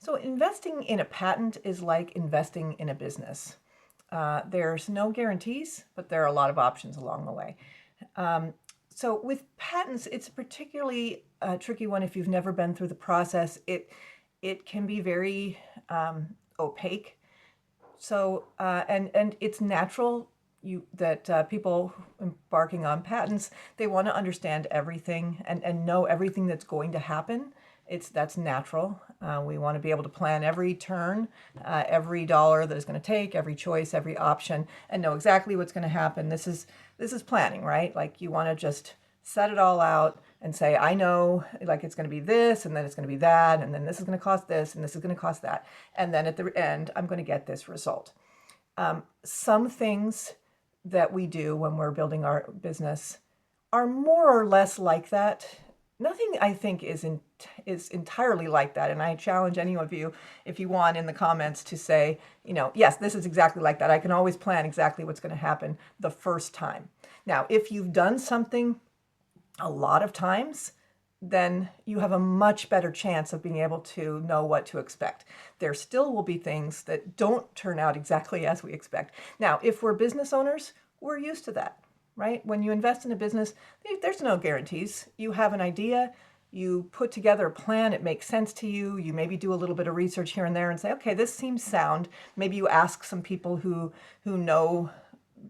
So investing in a patent is like investing in a business. There's no guarantees, but there are a lot of options along the way. Um, so with patents, it's a particularly tricky one if you've never been through the process. It can be very opaque. So and it's natural that people embarking on patents, they want to understand everything and know everything that's going to happen. That's natural. We want to be able to plan every turn, every dollar that it's going to take, every choice, every option, and know exactly what's going to happen. This is planning, right? Like you want to just set it all out and say, I know, like it's going to be this, and then it's going to be that, and then this is going to cost this, and this is going to cost that, and then at the end, I'm going to get this result. Some things that we do when we're building our business are more or less like that. Nothing, I think, is entirely like that. And I challenge any of you, if you want, in the comments to say, yes, this is exactly like that. I can always plan exactly what's going to happen the first time. Now, if you've done something a lot of times, then you have a much better chance of being able to know what to expect. There still will be things that don't turn out exactly as we expect. Now, if we're business owners, we're used to that, right? When you invest in a business, there's no guarantees. You have an idea, you put together a plan, it makes sense to you, you maybe do a little bit of research here and there and say, okay, this seems sound. Maybe you ask some people who know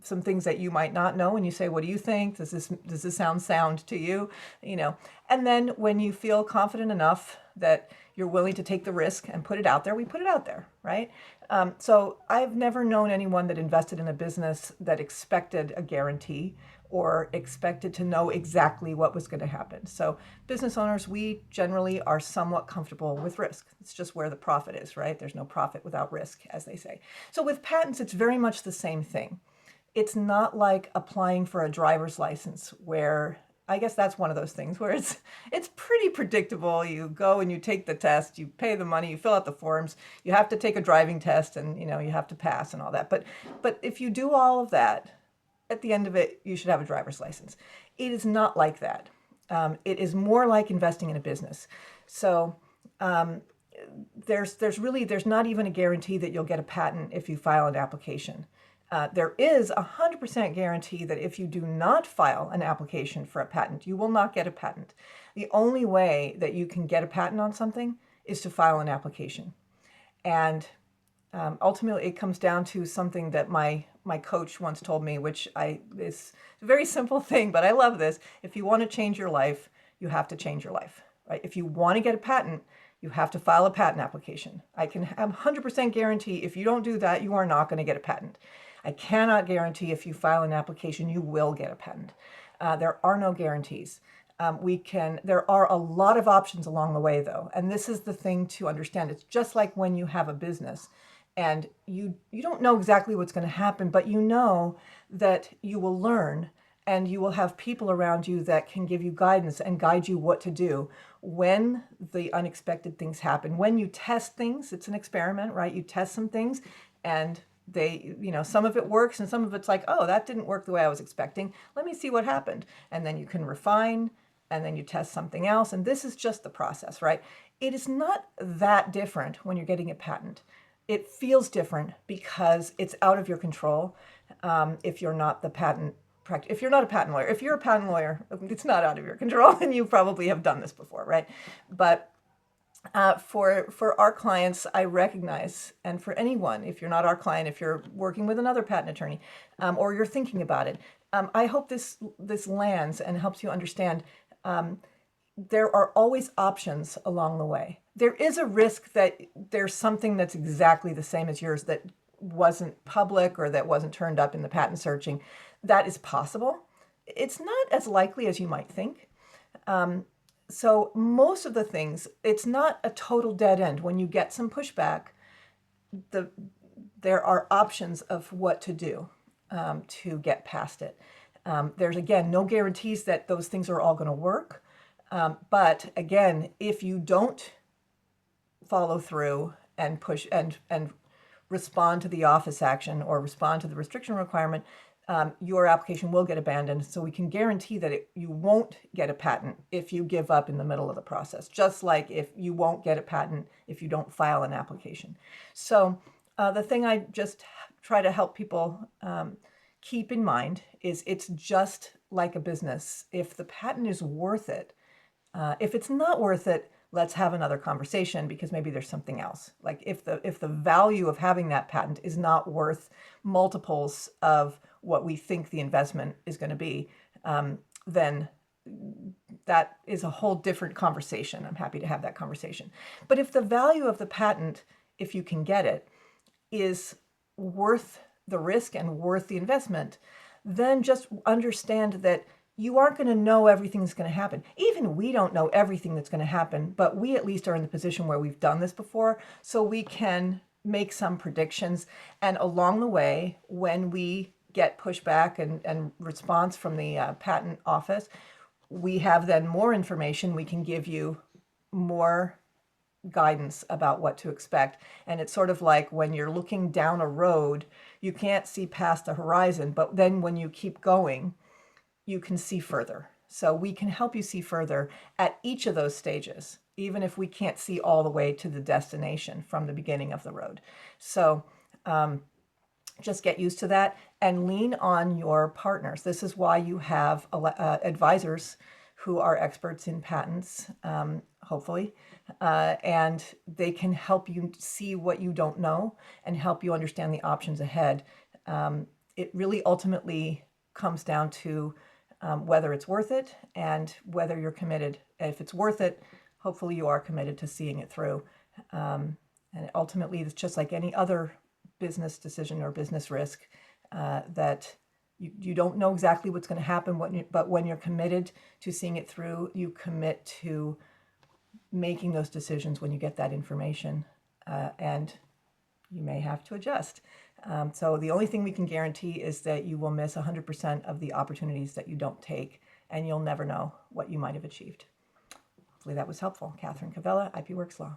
some things that you might not know, and you say, what do you think? Does this sound to you? And then when you feel confident enough that you're willing to take the risk and put it out there, we put it out there, right? So I've never known anyone that invested in a business that expected a guarantee or expected to know exactly what was going to happen. So business owners, we generally are somewhat comfortable with risk. It's just where the profit is, right? There's no profit without risk, as they say. So with patents, it's very much the same thing. It's not like applying for a driver's license, where I guess that's one of those things where it's pretty predictable. You go and you take the test, you pay the money, you fill out the forms, you have to take a driving test, and you have to pass and all that. But if you do all of that, at the end of it, you should have a driver's license. It is not like that. It is more like investing in a business. So there's not even a guarantee that you'll get a patent if you file an application. There is a 100% guarantee that if you do not file an application for a patent, you will not get a patent. The only way that you can get a patent on something is to file an application. And ultimately, it comes down to something that my coach once told me, which is a very simple thing, but I love this. If you want to change your life, you have to change your life, right? If you want to get a patent, you have to file a patent application. I can have 100% guarantee if you don't do that, you are not going to get a patent. I cannot guarantee if you file an application, you will get a patent. There are no guarantees. There are a lot of options along the way, though. And this is the thing to understand. It's just like when you have a business and you don't know exactly what's going to happen, but you know that you will learn and you will have people around you that can give you guidance and guide you what to do when the unexpected things happen. When you test things, it's an experiment, right? You test some things and some of it works and some of it's like, oh, that didn't work the way I was expecting. Let me see what happened. And then you can refine and then you test something else. And this is just the process, right? It is not that different when you're getting a patent. It feels different because it's out of your control. If you're not a patent lawyer, if you're a patent lawyer, it's not out of your control and you probably have done this before, right? But for our clients, I recognize, and for anyone, if you're not our client, if you're working with another patent attorney, or you're thinking about it, I hope this lands and helps you understand there are always options along the way. There is a risk that there's something that's exactly the same as yours that wasn't public or that wasn't turned up in the patent searching. That is possible. It's not as likely as you might think. So most of the things, it's not a total dead end. When you get some pushback, there are options of what to do to get past it. There's, again, no guarantees that those things are all going to work. But again, if you don't follow through and push and respond to the office action or respond to the restriction requirement, your application will get abandoned. So we can guarantee that you won't get a patent if you give up in the middle of the process, just like if you won't get a patent if you don't file an application. So the thing I just try to help people keep in mind is it's just like a business. If the patent is worth it, if it's not worth it, let's have another conversation, because maybe there's something else. Like if the value of having that patent is not worth multiples of what we think the investment is going to be, then that is a whole different conversation. I'm happy to have that conversation. But if the value of the patent, if you can get it, is worth the risk and worth the investment, then just understand that you aren't going to know everything that's going to happen. Even we don't know everything that's going to happen, but we at least are in the position where we've done this before, so we can make some predictions. And along the way, when we get pushback and response from the patent office, we have then more information. We can give you more guidance about what to expect. And it's sort of like when you're looking down a road, you can't see past the horizon, but then when you keep going, you can see further. So we can help you see further at each of those stages, even if we can't see all the way to the destination from the beginning of the road. So just get used to that and lean on your partners. This is why you have advisors who are experts in patents, hopefully, and they can help you see what you don't know and help you understand the options ahead. It really ultimately comes down to whether it's worth it and whether you're committed. If it's worth it, hopefully you are committed to seeing it through. And ultimately, it's just like any other business decision or business risk, that you don't know exactly what's going to happen, but when you're committed to seeing it through, you commit to making those decisions when you get that information, and you may have to adjust. So the only thing we can guarantee is that you will miss 100% of the opportunities that you don't take, and you'll never know what you might have achieved. Hopefully that was helpful. Catherine Cavella, IP Works Law.